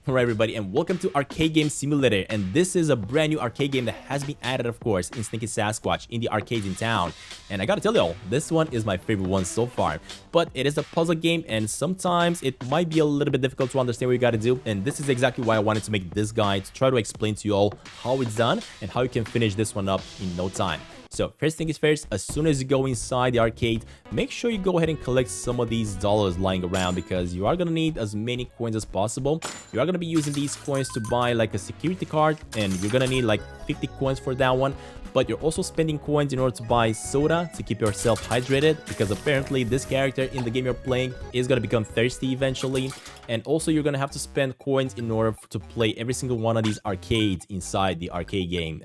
Alright everybody, and welcome to Arcade Game Simulator, and this is a brand new arcade game that has been added, of course, in Sneaky Sasquatch in the arcades in town. And I gotta tell y'all, this one is my favorite one so far. But it is a puzzle game, and sometimes it might be a little bit difficult to understand what you gotta do, and this is exactly why I wanted to make this guide to try to explain to you all how it's done and how you can finish this one up in no time. So first thing is first, as soon as you go inside the arcade, make sure you go ahead and collect some of these dollars lying around, because you are going to need as many coins as possible. You are going to be using these coins to buy like a security card, and you're going to need like 50 coins for that one. But you're also spending coins in order to buy soda to keep yourself hydrated, because apparently this character in the game you're playing is going to become thirsty eventually. And also you're going to have to spend coins in order to play every single one of these arcades inside the arcade game.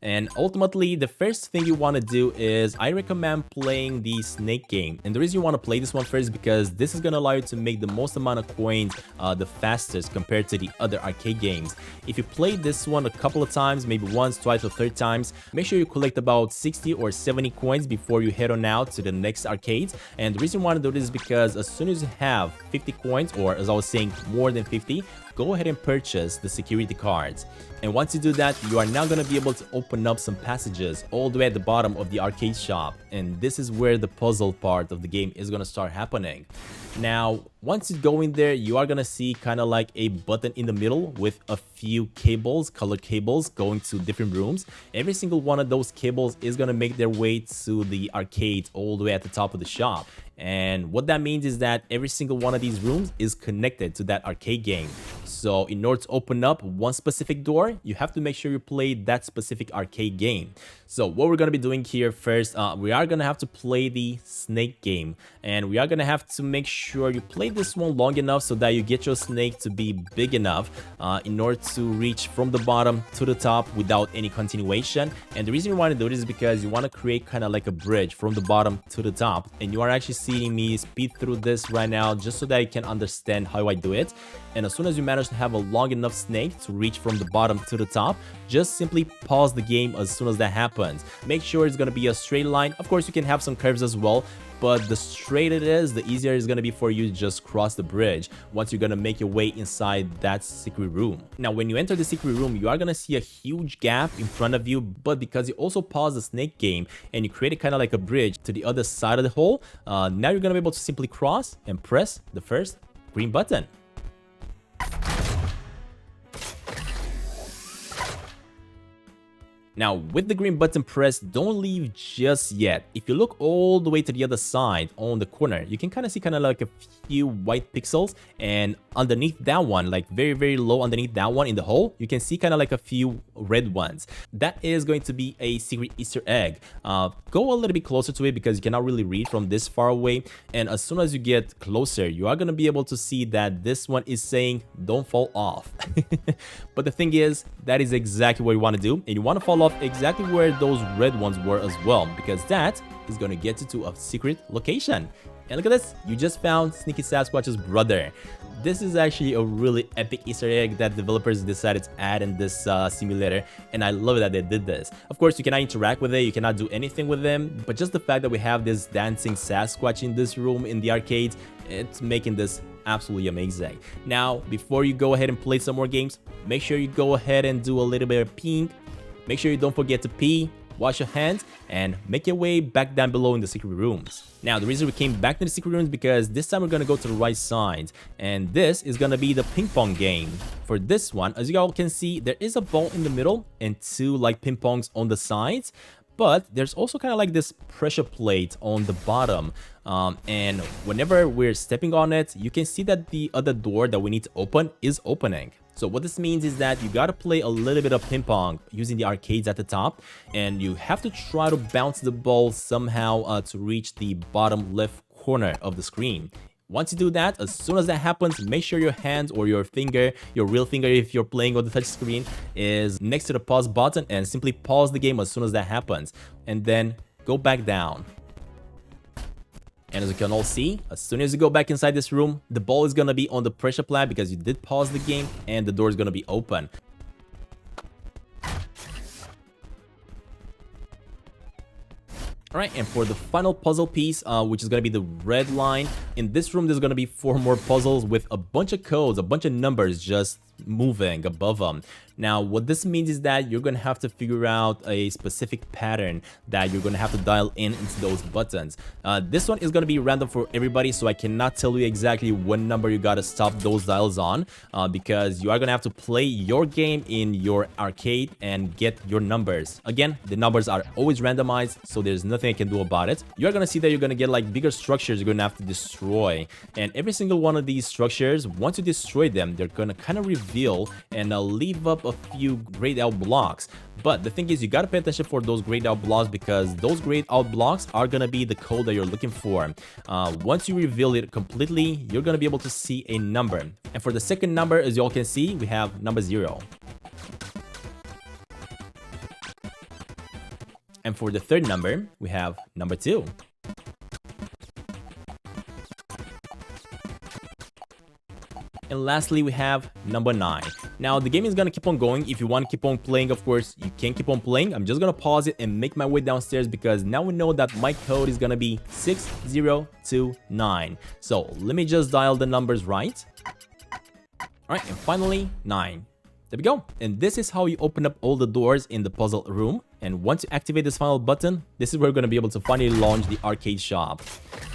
And ultimately, the first thing you want to do is I recommend playing the snake game. And the reason you want to play this one first is because this is going to allow you to make the most amount of coins the fastest compared to the other arcade games. If you play this one a couple of times, maybe once, twice, or third times, make sure you collect about 60 or 70 coins before you head on out to the next arcade. And the reason you want to do this is because as soon as you have 50 coins, or as I was saying, more than 50, go ahead and purchase the security cards. And once you do that, you are now going to be able to open up some passages all the way at the bottom of the arcade shop. And this is where the puzzle part of the game is going to start happening. Now, once you go in there, you are going to see kind of like a button in the middle with a few cables, colored cables, going to different rooms. Every single one of those cables is going to make their way to the arcade all the way at the top of the shop. And what that means is that every single one of these rooms is connected to that arcade game. So in order to open up one specific door, you have to make sure you play that specific arcade game. So what we're going to be doing here first, we are going to have to play the snake game. And we are going to have to make sure you play this one long enough so that you get your snake to be big enough in order to reach from the bottom to the top without any continuation. And the reason you want to do this is because you want to create kind of like a bridge from the bottom to the top. And you are actually seeing me speed through this right now just so that you can understand how I do it. And as soon as you manage to have a long enough snake to reach from the bottom to the top, just simply pause the game as soon as that happens. Make sure it's going to be a straight line. Of course, you can have some curves as well, but the straighter it is, the easier it's going to be for you to just cross the bridge once you're going to make your way inside that secret room. Now, when you enter the secret room, you are going to see a huge gap in front of you, but because you also paused the snake game and you created kind of like a bridge to the other side of the hole, now you're going to be able to simply cross and press the first green button. Now, with the green button pressed, don't leave just yet. If you look all the way to the other side on the corner, you can kind of see kind of like a few white pixels, and underneath that one, like very low underneath that one in the hole, you can see kind of like a few red ones. That is going to be a secret Easter egg. Go a little bit closer to it because you cannot really read from this far away, and as soon as you get closer, you are going to be able to see that this one is saying don't fall off. But the thing is, that is exactly what you want to do, and you want to fall off exactly where those red ones were as well, because that is going to get you to a secret location. And look at this, you just found Sneaky Sasquatch's brother. This is actually a really epic Easter egg that developers decided to add in this simulator, and I love that they did this. Of course, you cannot interact with it, you cannot do anything with them, but just the fact that we have this dancing Sasquatch in this room in the arcade, it's making this absolutely amazing. Now, before you go ahead and play some more games, make sure you go ahead and do a little bit of peeing. Make sure you don't forget to pee, wash your hands, and make your way back down below in the secret rooms. Now, the reason we came back to the secret rooms is because this time we're going to go to the right side, and this is going to be the ping pong game. For this one, as you all can see, there is a ball in the middle and two like ping pongs on the sides. But there's also kind of like this pressure plate on the bottom, and whenever we're stepping on it, you can see that the other door that we need to open is opening. So what this means is that you gotta play a little bit of ping pong using the arcades at the top, and you have to try to bounce the ball somehow to reach the bottom left corner of the screen. Once you do that, as soon as that happens, make sure your hand or your finger, your real finger if you're playing on the touch screen, is next to the pause button, and simply pause the game as soon as that happens. And then go back down. And as you can all see, as soon as you go back inside this room, the ball is going to be on the pressure plate because you did pause the game, and the door is going to be open. Alright, and for the final puzzle piece, which is going to be the red line, In this room, there's gonna be 4 more puzzles with a bunch of codes, a bunch of numbers just moving above them. Now, what this means is that you're gonna have to figure out a specific pattern that you're gonna have to dial in into those buttons. This one is gonna be random for everybody, so I cannot tell you exactly what number you gotta stop those dials on, because you are gonna have to play your game in your arcade and get your numbers. Again, the numbers are always randomized, so there's nothing I can do about it. You're gonna see that you're gonna get like bigger structures you're gonna have to destroy, and every single one of these structures, once you destroy them, they're gonna kind of reveal and leave up a few grayed out blocks. But the thing is, you gotta pay attention for those grayed out blocks, because those grayed out blocks are gonna be the code that you're looking for. Once you reveal it completely, you're gonna be able to see a number. And for the second number, as you all can see, we have number 0. And for the third number, we have number 2. And lastly, we have number 9. Now, the game is gonna keep on going. If you want to keep on playing, of course, you can keep on playing. I'm just gonna pause it and make my way downstairs, because now we know that my code is gonna be 6029. So let me just dial the numbers right. Alright, and finally, 9. There we go. And this is how you open up all the doors in the puzzle room. And once you activate this final button, this is where you're going to be able to finally launch the arcade shop.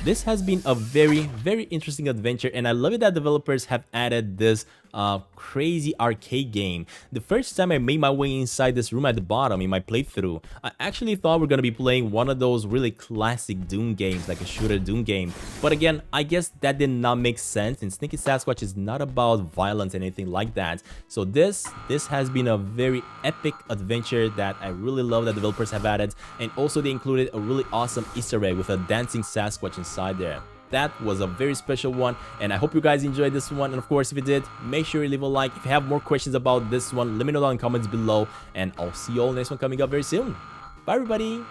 This has been a very, very interesting adventure, and I love it that developers have added this crazy arcade game. The first time I made my way inside this room at the bottom in my playthrough, I actually thought we're going to be playing one of those really classic Doom games, like a shooter Doom game. But again, I guess that did not make sense, and Sneaky Sasquatch is not about violence or anything like that. So this has been a very epic adventure that I really love that developers have added, and also they included a really awesome Easter egg with a dancing Sasquatch inside there. That was a very special one, and I hope you guys enjoyed this one. And of course, if you did, make sure you leave a like. If you have more questions about this one, let me know down in the comments below, and I'll see you all in the next one coming up very soon. Bye everybody.